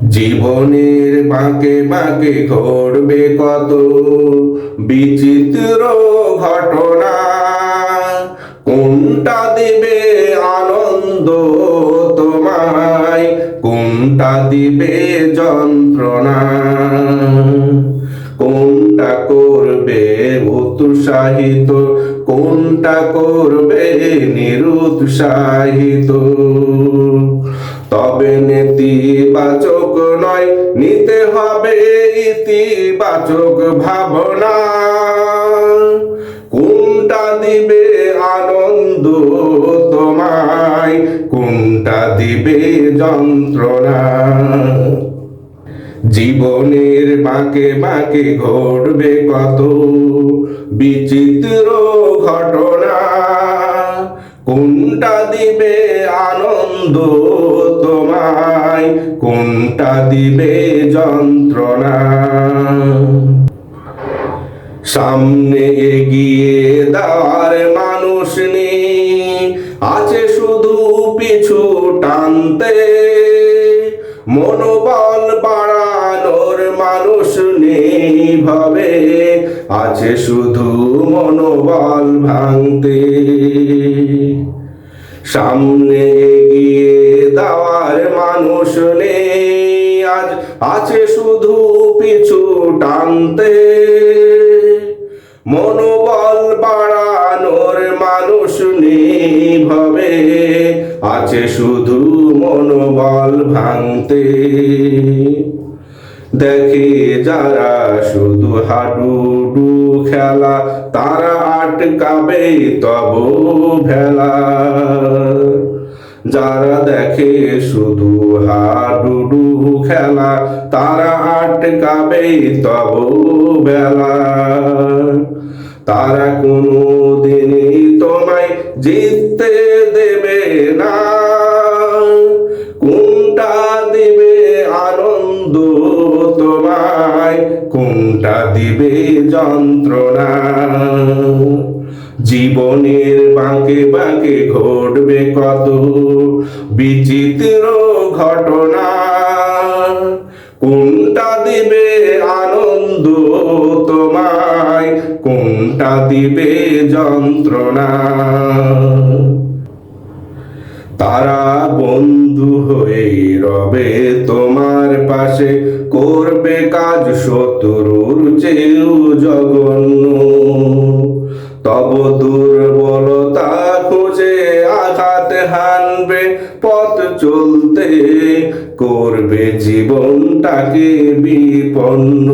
জীবনের বাঁকে বাঁকে ঘটবে কত বিচিত্র ঘটনা। কোনটা দিবে আনন্দ তোমায়, কোনটা দিবে যন্ত্রণা। কোনটা করবে উৎসাহিত, কোনটা করবে নিরুৎসাহিত। তবে নেতিবাচক নয়, নিতে হবে ইতিবাচক ভাবনা। কোনটা দিবে আনন্দ তোমায়, কোনটা দিবে যন্ত্রণা। জীবনের বাঁকে বাঁকে ঘটবে কত বিচিত্র ঘটনা। কোনটা দিবে আনন্দ তোমায়, কোনটা দিবে যন্ত্রণা। সামনে এগিয়ে দেওয়ার মানুষ নেই, আছে শুধু পিছু টানতে। মনোবল বাড়ানোর মানুষ নেই ভাবে, আছে শুধু মনোবল ভাঙতে। সামনে এগিয়ে দেওয়ার মানুষ নেই, আজ আছে শুধু পিছু টানতে। মনোবল বাড়ানোর মানুষ নেই ভাবে, আছে শুধু মনোবল ভাঙতে। দেখে যারা শুধু হাডুডু খেলা, তারা আটকাবে তব ভেলা। যারা দেখে শুধু হাডুডু খেলা, তারা আটকাবে তব বেলা। তারা কোনো দিনই তোমায় জিততে দেবে না। কোনটা দিবে আনন্দ তোমায়, কোনটা দিবে যন্ত্রণা। জীবনের বাঁকে বাঁকে ঘটবে কত বিচিত্র ঘটনা। কোনটা দিবে আনন্দ তোমায়, কোনটা দিবে যন্ত্রণা। তারা বন্ধু হয়ে রবে তোমার পাশে, করবে কাজ শত্রুর চেয়েও জঘন্য। তব দুর্বলতা খুঁজে আঘাত হানবে, পথ চলতে করবে জীবনটাকে বিপন্ন।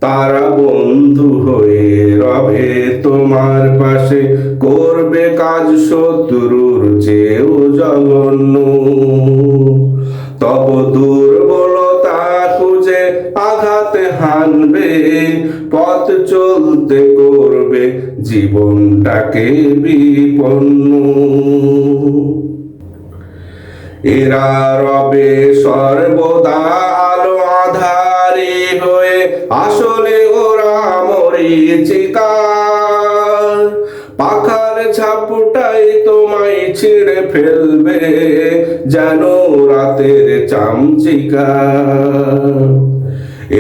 তারা বন্ধু হয়ে রবে তোমার পাশে, করবে কাজ শত্রুর চেয়েও জঘন্য। তব দুর্বলতা খুঁজে আঘাত হানবে, পথ চলতে করবে জীবনটাকে বিপন্ন। এরা রবে সর্বদা আলো আধারে হয়ে, আসলে ওরা মরীচিকা। পাখার ঝাপটাই তোমায় ছিঁড়ে ফেলবে, যেন রাতের চামচিকা।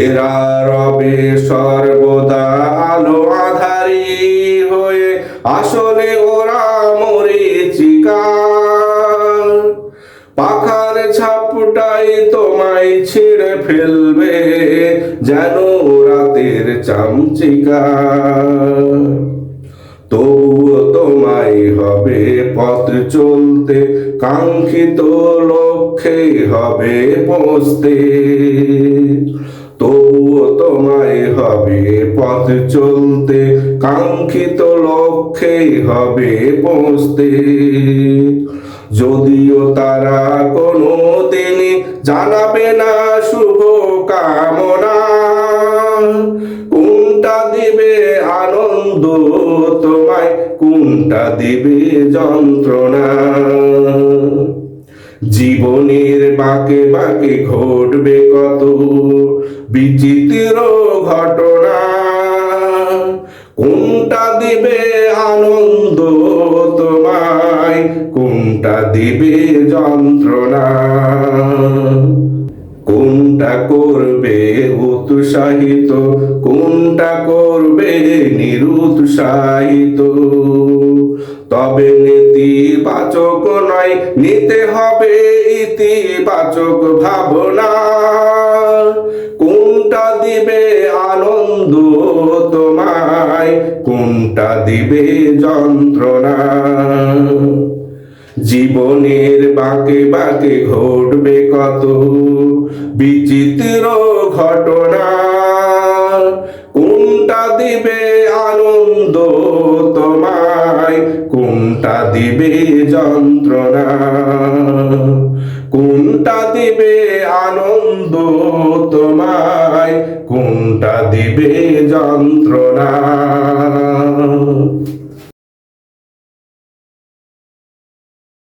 এরা রবে সর্বদা আলো আধারি হয়ে, আসলে ওরা মরীচিকা। পাখার ঝাপটাই তোমায় ছিঁড়ে ফেলবে, যেন রাতের চামচিকা। তবুও তোমায় হবে পথ চলতে, কাঙ্ক্ষিত লক্ষ্যে হবে পৌঁছতে। তবুও তোমায় হবে পথ চলতে, কাঙ্ক্ষিত লক্ষ্যে হবে পৌঁছতে। যদিও তারা কোনো দিনই জানাবে না শুভ কামনা। কোনটা দিবে আনন্দ তোমায়, কোনটা দিবে যন্ত্রণা। জীবনের বাঁকে বাঁকে ঘটবে কত বিচিত্র ঘটনা। কোনটা দিবে আনন্দ তোমায়, কোনটা দিবে যন্ত্রণা। উৎসাহিত, কোনটা করবে নিরুৎসাহিত। তবে নেতিবাচক নয়, নিতে হবে ইতিবাচক ভাবনা। কোনটা দিবে আনন্দ তোমায়, কোনটা দিবে যন্ত্রণা। জীবনের বাঁকে বাঁকে ঘটবে কত বিচিত্র ঘটনা। কোনটা দিবে আনন্দ তোমায়, কোনটা দিবে যন্ত্রণা।